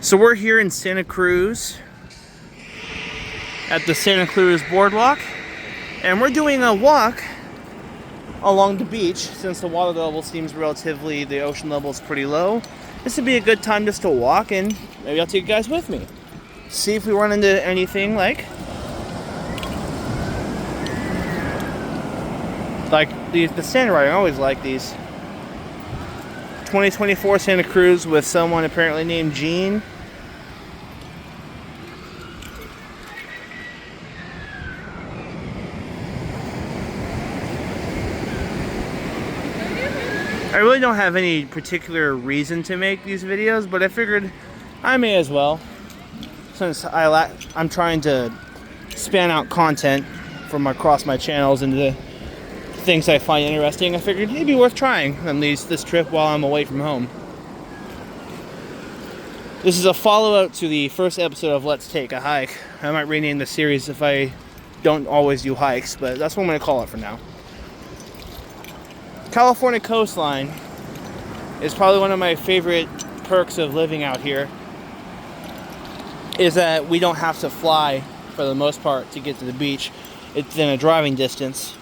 So we're here in Santa Cruz at the Santa Cruz boardwalk, and we're doing a walk along the beach. Since the water level seems relatively, the ocean level is pretty low, this would be a good time just to walk, and maybe I'll take you guys with me. See if we run into anything like the sand riding. I always like these. 2024 Santa Cruz with someone apparently named Gene. I really don't have any particular reason to make these videos, but I figured I may as well, since I'm trying to span out content from across my channels into the things I find interesting. I figured it'd be worth trying at least this trip while I'm away from home. This is a follow-up to the first episode of Let's Take a Hike. I might rename the series if I don't always do hikes, but that's what I'm going to call it for now. California coastline is probably one of my favorite perks of living out here, is that we don't have to fly for the most part to get to the beach. It's in a driving distance.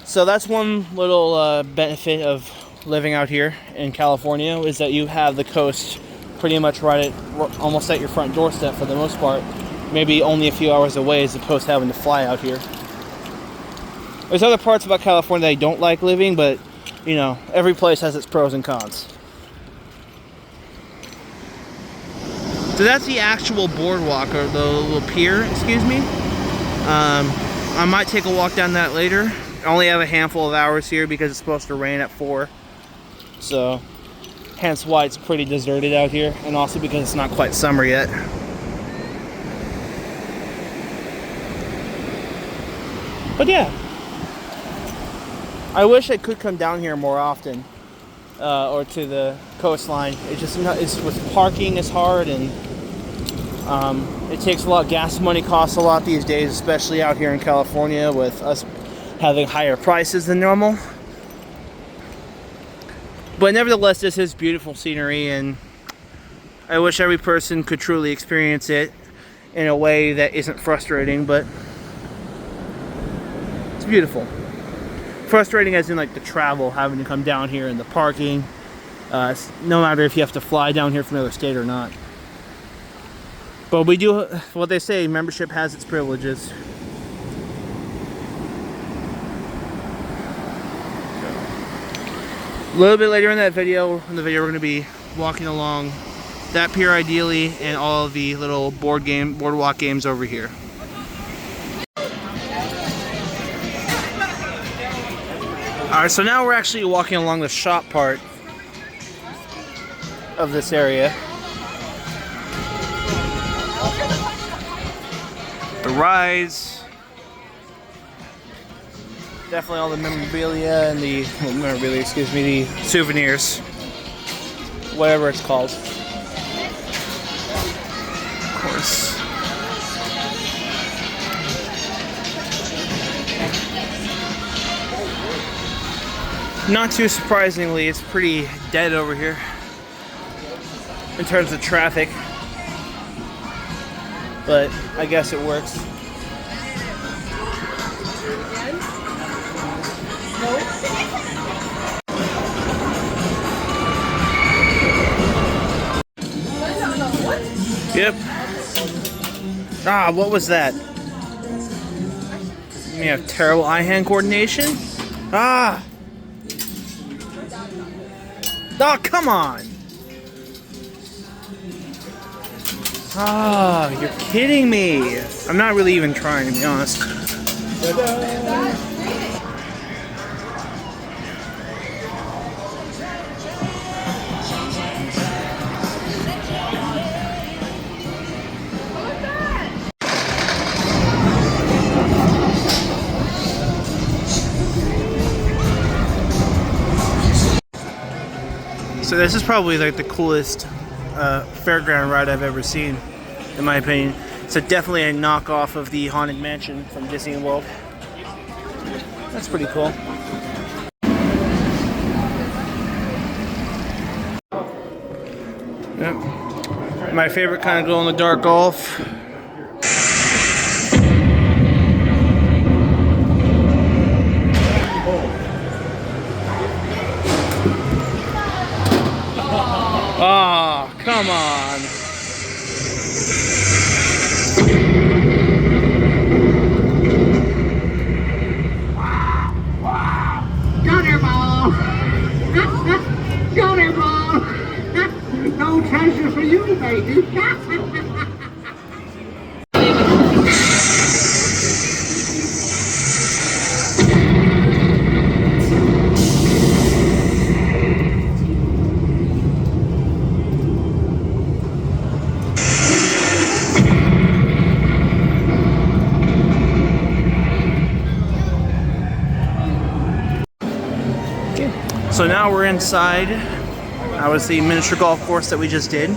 So that's one little benefit of living out here in California, is that you have the coast pretty much almost at your front doorstep for the most part. Maybe only a few hours away as opposed to having to fly out here. There's other parts about California that I don't like living, but you know, every place has its pros and cons. So that's the actual boardwalk, or the little pier, excuse me. I might take a walk down that later. I only have a handful of hours here because it's supposed to rain at 4. So, hence why it's pretty deserted out here, and also because it's not quite summer yet. But yeah. I wish I could come down here more often, or to the coastline. It's with parking is hard, and it takes a lot. Gas money costs a lot these days, especially out here in California with us having higher prices than normal. But nevertheless, this is beautiful scenery, and I wish every person could truly experience it in a way that isn't frustrating, but it's beautiful. Frustrating as in like the travel, having to come down here, and the parking, no matter if you have to fly down here from another state or not. But we do what they say, membership has its privileges. A little bit later in the video we're going to be walking along that pier ideally, and all of the little boardwalk games over here. Alright, so now we're actually walking along the shop part of this area. The rides, definitely all the memorabilia and the souvenirs, whatever it's called. Of course. Not too surprisingly, it's pretty dead over here in terms of traffic, but I guess it works. Yep. Ah, what was that? We have terrible eye-hand coordination. Ah! Oh, come on! Ah, you're kidding me! I'm not really even trying, to be honest. So this is probably like the coolest fairground ride I've ever seen, in my opinion. It's definitely a knockoff of the Haunted Mansion from Disney World. That's pretty cool. Yep. My favorite kind of glow-in-the-dark golf. Oh, come on. Got her ball! Got her ball! No treasure for you, baby! So now we're inside. That was the miniature golf course that we just did.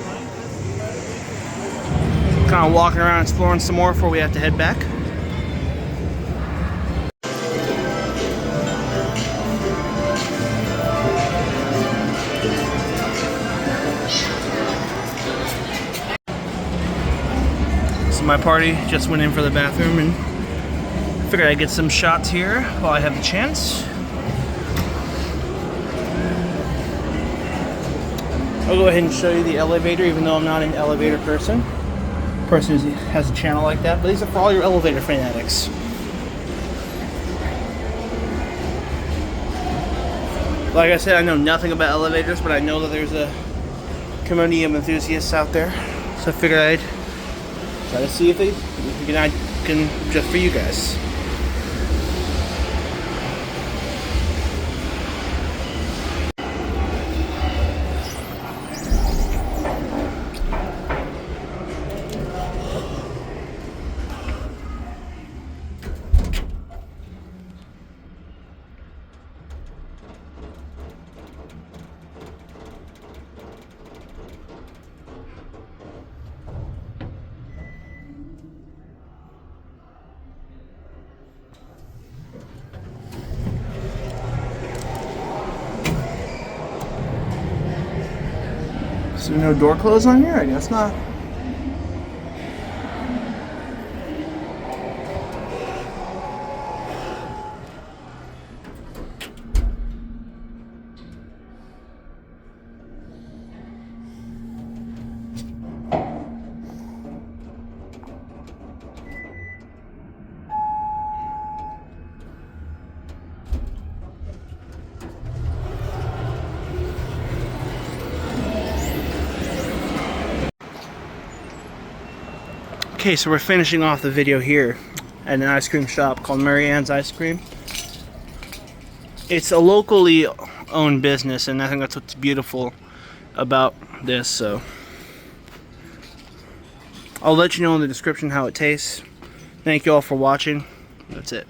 Kind of walking around exploring some more before we have to head back. So my party just went in for the bathroom and figured I'd get some shots here while I have the chance. I'll go ahead and show you the elevator, even though I'm not an elevator person. Person who has a channel like that, but these are for all your elevator fanatics. Like I said, I know nothing about elevators, but I know that there's a community of enthusiasts out there. So I figured I'd try to see if I can just for you guys. So no door closed on here? I guess not. Okay, so we're finishing off the video here at an ice cream shop called Mary Ann's Ice Cream. It's a locally owned business, and I think that's what's beautiful about this. So I'll let you know in the description how it tastes. Thank you all for watching. That's it.